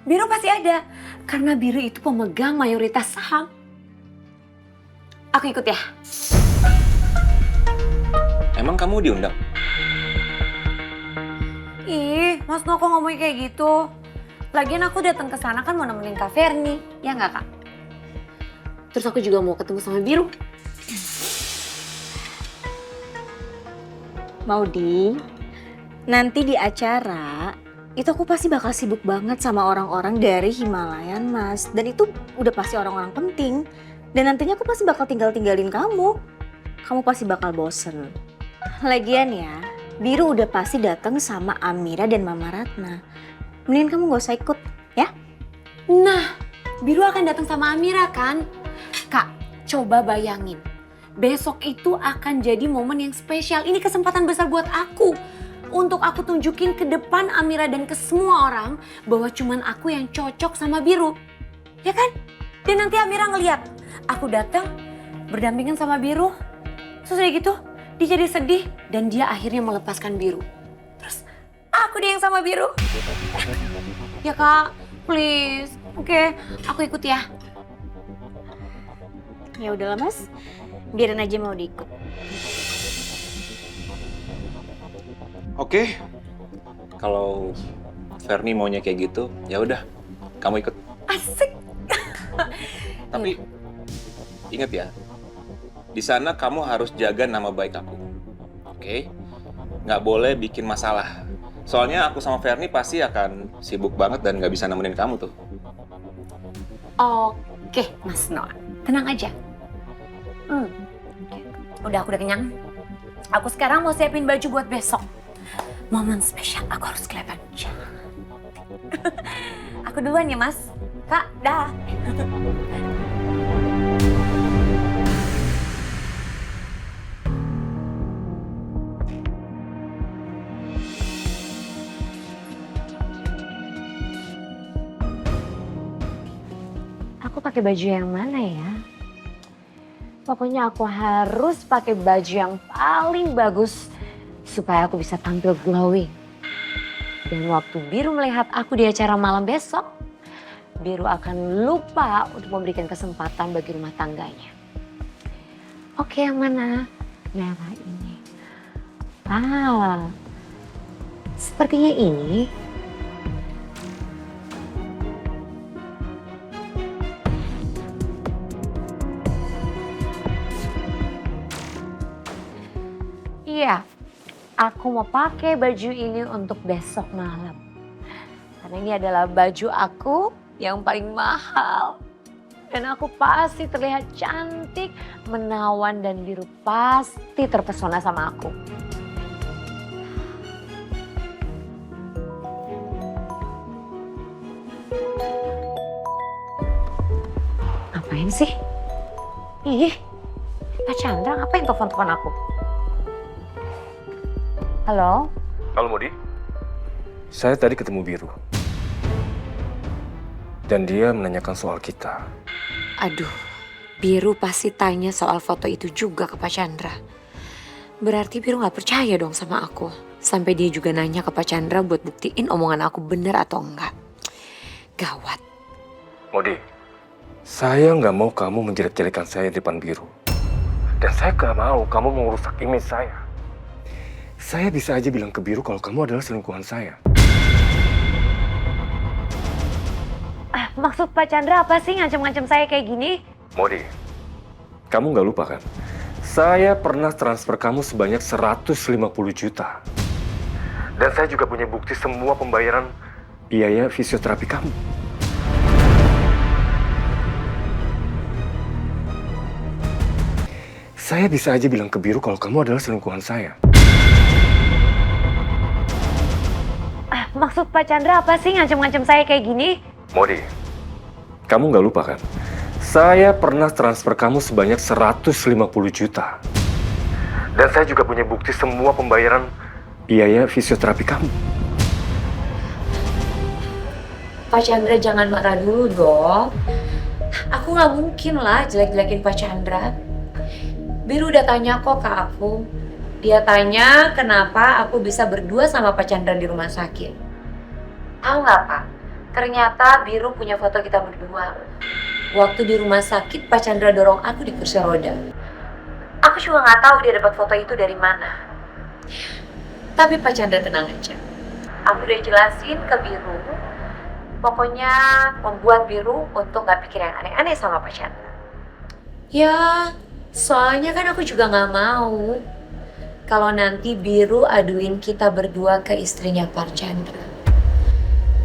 Biru pasti ada. Karena Biru itu pemegang mayoritas saham. Aku ikut ya. Emang kamu diundang? Ih, Mas Noko ngomongin kayak gitu. Lagian aku datang ke sana kan mau nemenin Kak Ferni, ya nggak Kak? Terus aku juga mau ketemu sama Biru. Maudi, nanti di acara itu aku pasti bakal sibuk banget sama orang-orang dari Himalayan, Mas. Dan itu udah pasti orang-orang penting. Dan nantinya aku pasti bakal tinggalin kamu. Kamu pasti bakal bosen. Lagian ya, Biru udah pasti datang sama Amira dan Mama Ratna. Mending kamu gak usah ikut, ya? Nah, Biru akan datang sama Amira kan? Kak, coba bayangin. Besok itu akan jadi momen yang spesial. Ini kesempatan besar buat aku. Untuk aku tunjukin ke depan Amira dan ke semua orang bahwa cuman aku yang cocok sama Biru. Ya kan? Dan nanti Amira ngeliat aku datang berdampingan sama Biru. Terus udah gitu, dia jadi sedih dan dia akhirnya melepaskan Biru. Terus aku deh yang sama Biru. Ya Kak, please. Oke, aku ikut ya. Ya udahlah, Mas. Biarin aja mau diikut. Oke, kalau Ferni maunya kayak gitu, ya udah, kamu ikut. Asik. Tapi ingat ya, di sana kamu harus jaga nama baik aku, oke? Nggak boleh bikin masalah. Soalnya aku sama Ferni pasti akan sibuk banget dan nggak bisa nemenin kamu tuh. Oke, Mas Noah, tenang aja. Udah, aku udah kenyang. Aku sekarang mau siapin baju buat besok. Momen spesial, aku harus kelihatan cantik. Aku duluan ya, Mas. Kak, dah. Aku pakai baju yang mana ya? Pokoknya aku harus pakai baju yang paling bagus supaya aku bisa tampil glowing. Dan waktu Biru melihat aku di acara malam besok, Biru akan lupa untuk memberikan kesempatan bagi rumah tangganya. Oke, yang mana? Merah ini. Sepertinya ini. Iya, aku mau pakai baju ini untuk besok malam. Karena ini adalah baju aku yang paling mahal. Dan aku pasti terlihat cantik, menawan, dan Biru pasti terpesona sama aku. Ngapain sih? Ih, Pak Chandra ngapain telepon-telepon aku? Halo? Halo Modi, saya tadi ketemu Biru. Dan dia menanyakan soal kita. Aduh, Biru pasti tanya soal foto itu juga ke Pak Chandra. Berarti Biru gak percaya dong sama aku. Sampai dia juga nanya ke Pak Chandra buat buktiin omongan aku bener atau enggak. Gawat. Modi, saya nggak mau kamu menjelek-jelekan saya di depan Biru. Dan saya nggak mau kamu merusak image saya. Saya bisa aja bilang ke Biru kalau kamu adalah selingkuhan saya. Maksud Pak Chandra apa sih ngancem-ngancem saya kayak gini? Modi, kamu nggak lupa kan? Saya pernah transfer kamu sebanyak 150 juta. Dan saya juga punya bukti semua pembayaran biaya fisioterapi kamu. Saya bisa aja bilang ke Biru kalau kamu adalah selingkuhan saya. Maksud Pak Chandra apa sih ngancem-ngancem saya kayak gini? Modi, kamu nggak lupa kan? Saya pernah transfer kamu sebanyak 150 juta. Dan saya juga punya bukti semua pembayaran biaya fisioterapi kamu. Pak Chandra jangan marah dulu dong. Aku nggak mungkin lah jelek-jelekin Pak Chandra. Biru udah tanya kok ke aku. Dia tanya kenapa aku bisa berdua sama Pak Chandra di rumah sakit. Tahu nggak Pak? Ternyata Biru punya foto kita berdua. Waktu di rumah sakit Pak Chandra dorong aku di kursi roda. Aku juga nggak tahu dia dapat foto itu dari mana. Tapi Pak Chandra tenang aja. Aku udah jelasin ke Biru. Pokoknya membuat Biru untuk nggak pikir yang aneh-aneh sama Pak Chandra. Ya, soalnya kan aku juga nggak mau kalau nanti Biru aduin kita berdua ke istrinya Pak Chandra.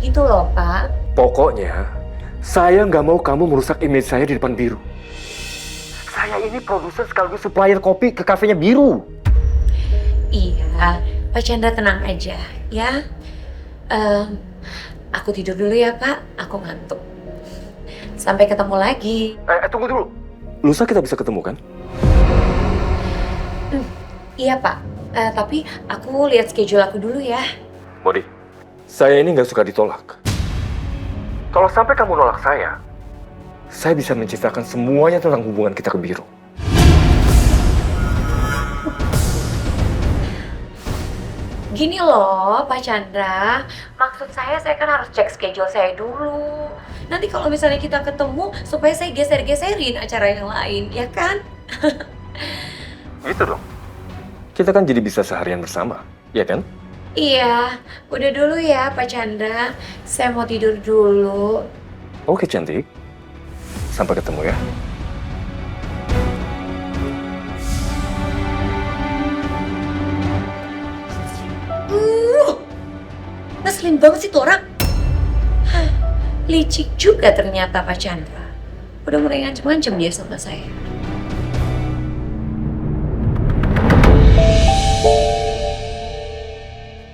Gitu loh, Pak. Pokoknya, saya nggak mau kamu merusak image saya di depan Biru. Saya ini produser sekaligus supplier kopi ke kafenya Biru. Iya, Pak Chandra tenang aja, ya. Aku tidur dulu ya, Pak. Aku ngantuk. Sampai ketemu lagi. Tunggu dulu. Lusa kita bisa ketemu kan? Iya, Pak. Tapi aku lihat schedule aku dulu ya. Modi, saya ini nggak suka ditolak. Kalau sampai kamu nolak saya bisa menceritakan semuanya tentang hubungan kita ke Biru. Gini loh, Pak Chandra. Maksud saya kan harus cek schedule saya dulu. Nanti kalau misalnya kita ketemu, supaya saya geser-geserin acara yang lain, ya kan? Gitu dong. Kita kan jadi bisa seharian bersama, ya kan? Iya, udah dulu ya Pak Chandra. Saya mau tidur dulu. Oke, cantik. Sampai ketemu ya. Ngeselin banget sih tuh orang. Hah, licik juga ternyata Pak Chandra. Udah mulai ngancem-ngancem dia sama saya.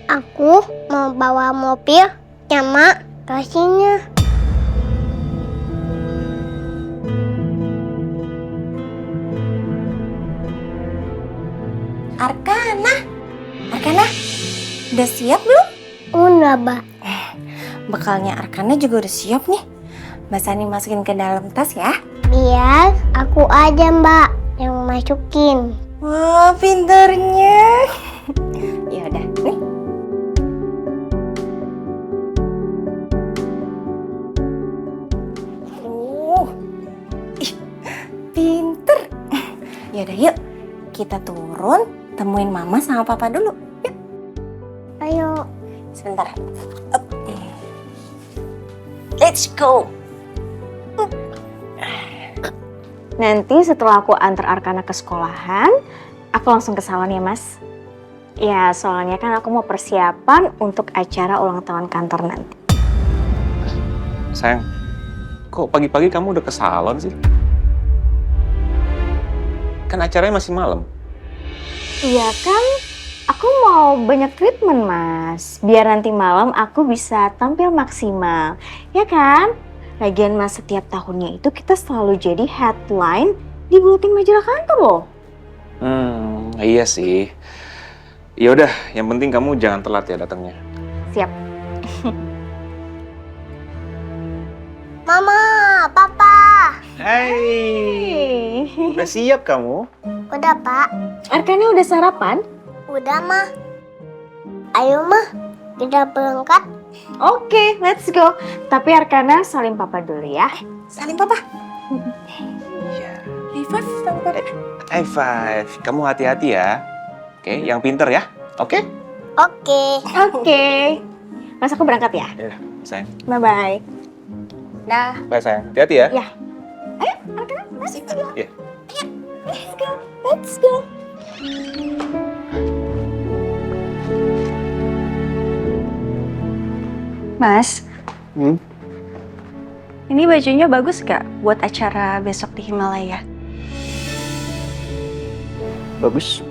Aku mau bawa mobil sama kasihnya. Arkana, udah siap belum? Udah, Mbak. Bekalnya Arkana juga udah siap nih. Mbak Sani masukin ke dalam tas ya. Biar aku aja, Mbak, yang masukin. Wah, pinternya. Ya udah, nih. Pinter. Ya udah, yuk. Kita turun, temuin Mama sama Papa dulu. Yuk. Ayo. Sebentar. Up. Let's go. Nanti setelah aku antar Arkana ke sekolahan, aku langsung ke salon ya, Mas. Ya, soalnya kan aku mau persiapan untuk acara ulang tahun kantor nanti. Sayang, kok pagi-pagi kamu udah ke salon sih? Kan acaranya masih malam. Iya kan, aku mau banyak treatment, Mas. Biar nanti malam aku bisa tampil maksimal. Ya kan? Lagian Mas, setiap tahunnya itu kita selalu jadi headline di bulletin majalah kantor loh. Iya sih. Ya udah, yang penting kamu jangan telat ya datangnya. Siap. Mama, Papa. Hai. Udah siap kamu? Udah, Pak. Arkana udah sarapan? Udah, Ma. Ayo, Ma. Kita berangkat. Oke, let's go. Tapi Arkana salim Papa dulu ya. Salim Papa. Iya. High five sama Papa. High five. Kamu hati-hati ya. Oke, yang pinter ya. Oke? Oke. Oke. Mas, aku berangkat ya. Ya, sayang. Bye-bye. Dah. Bye sayang. Hati-hati ya. Ya. Ayo, Arkana, let's go. Iya. Let's go. Let's go. Mas, ini bajunya bagus gak buat acara besok di Himalaya? Bagus.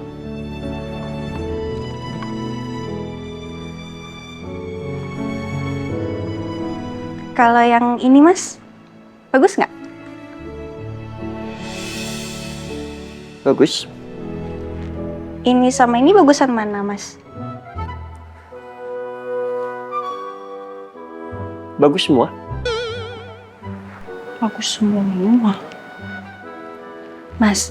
Kalau yang ini, Mas, bagus nggak? Bagus. Ini sama ini bagusan mana, Mas? Bagus semua. Bagus semua. Mas,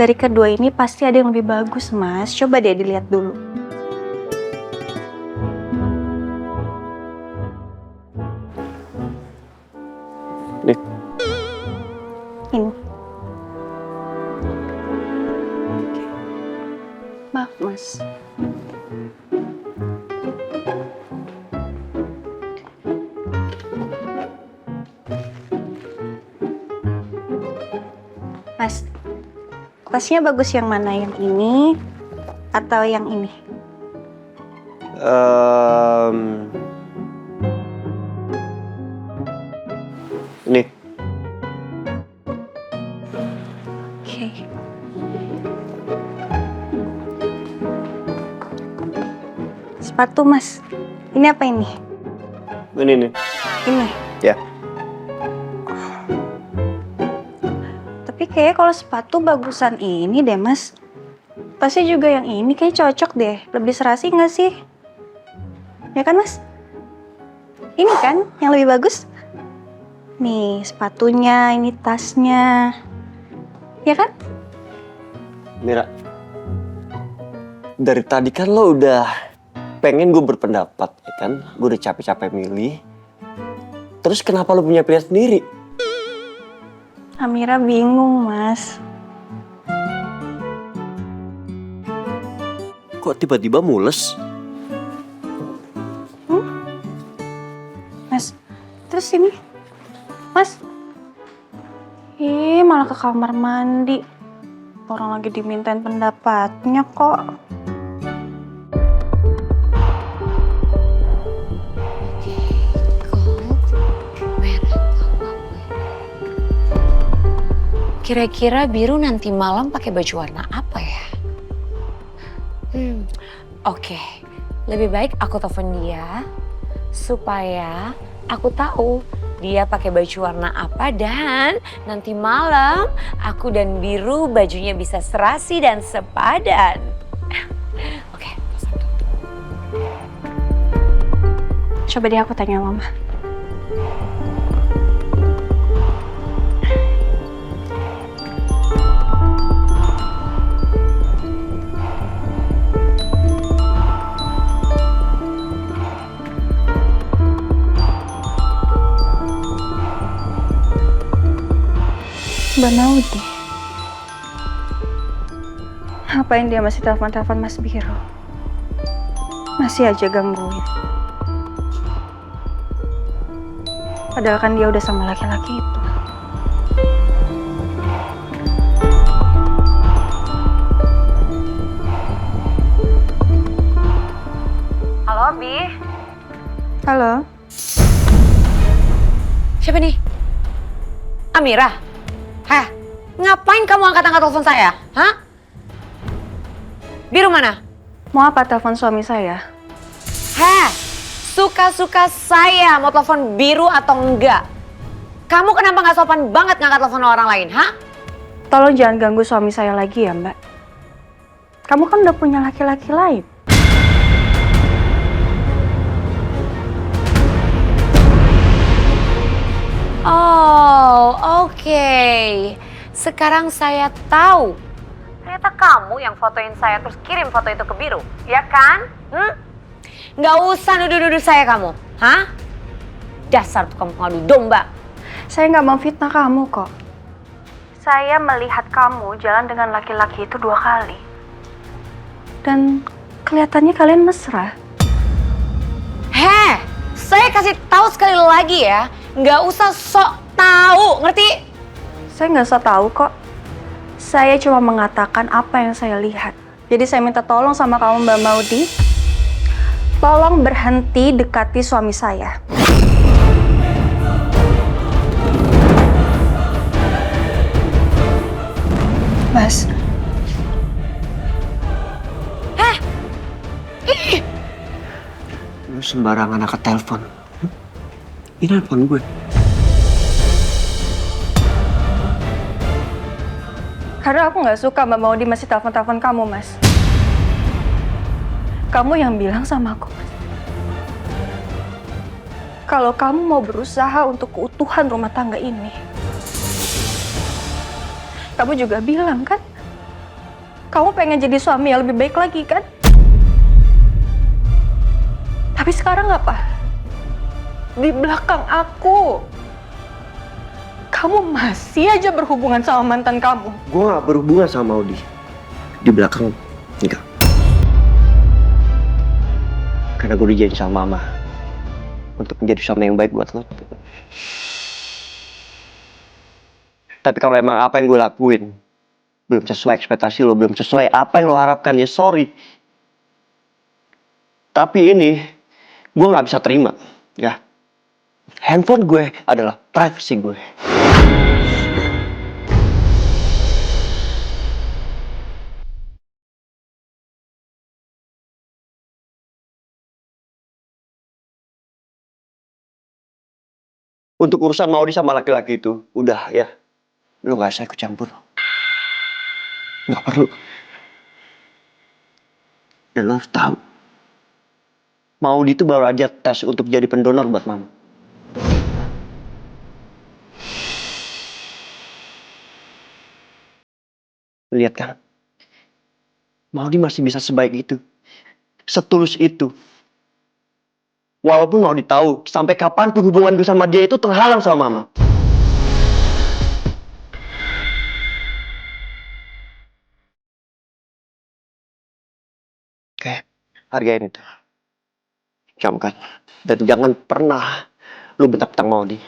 dari kedua ini pasti ada yang lebih bagus, Mas. Coba deh dilihat dulu. Nih. Ini. Maaf, Mas. Mas, tasnya bagus yang mana? Yang ini atau yang ini? Ini. Oke. Sepatu, Mas. Ini apa ini? Ini nih. Ini. Ya. Tapi kayaknya kalau sepatu bagusan ini deh, Mas. Tasnya juga yang ini kayak cocok deh. Lebih serasi nggak sih? Ya kan, Mas? Ini kan yang lebih bagus? Nih, sepatunya, ini tasnya. Ya kan? Mira, dari tadi kan lo udah pengen gue berpendapat, ya kan? Gue udah capek-capek milih. Terus kenapa lo punya pilihan sendiri? Amira bingung, Mas. Kok tiba-tiba mules? Mas, terus ini? Mas? Ih, malah ke kamar mandi. Orang lagi dimintain pendapatnya kok. Kira-kira Biru nanti malam pakai baju warna apa ya? Oke. Lebih baik aku telepon dia supaya aku tahu dia pakai baju warna apa dan nanti malam aku dan Biru bajunya bisa serasi dan sepadan. Oke. Coba deh aku tanya Mama. Mbak Maudi. Ngapain dia masih telepon-telepon Mas Biru? Masih aja gangguin. Padahal kan dia udah sama laki-laki itu. Halo, Bi. Halo. Siapa nih? Amira? Heh, ngapain kamu angkat-angkat telepon saya? Hah? Biru mana? Mau apa telepon suami saya? Heh, suka-suka saya mau telepon Biru atau enggak. Kamu kenapa nggak sopan banget ngangkat telepon orang lain, hah? Tolong jangan ganggu suami saya lagi ya, Mbak. Kamu kan udah punya laki-laki lain. Oh, oke. Sekarang saya tahu. Ternyata kamu yang fotoin saya terus kirim foto itu ke Biru, ya kan? Nggak usah nuduh-nuduh saya kamu, hah? Dasar tukang pengadu domba. Saya nggak mau fitnah kamu kok. Saya melihat kamu jalan dengan laki-laki itu 2 kali. Dan kelihatannya kalian mesra. Heh, saya kasih tahu sekali lagi ya. Nggak usah sok tahu, ngerti? Saya nggak sok tahu kok. Saya cuma mengatakan apa yang saya lihat. Jadi saya minta tolong sama kamu Mbak Maudi. Tolong berhenti dekati suami saya. Mas. Heh. Lu sembarangan angkat telepon. Ini telepon gue. Karena aku nggak suka Mbak Maudi masih telepon-telepon kamu, Mas. Kamu yang bilang sama aku, Mas. Kalau kamu mau berusaha untuk keutuhan rumah tangga ini. Kamu juga bilang kan? Kamu pengen jadi suami yang lebih baik lagi kan? Tapi sekarang apa? Di belakang aku. Kamu masih aja berhubungan sama mantan kamu. Gue gak berhubungan sama Maudi. Di belakang, enggak. Karena gue dijanji sama Mama untuk menjadi suami yang baik buat lo. Tapi kalau emang apa yang gue lakuin belum sesuai ekspektasi lo, belum sesuai apa yang lo harapkan, ya sorry. Tapi ini gue nggak bisa terima, ya. Handphone gue adalah privasi gue. Untuk urusan Maudi sama laki-laki itu, udah ya. Lu gak usah ikut campur. Gak perlu. Dan lo harus tahu, Maudi itu baru aja tes untuk jadi pendonor buat mama. Lihat kan, Maudi masih bisa sebaik itu, setulus itu. Walaupun Maudi tahu sampai kapanpun hubungan gue sama dia itu terhalang sama mama. Oke, hargain itu. Camkan. Dan jangan pernah lu bentak-bentak Maudi.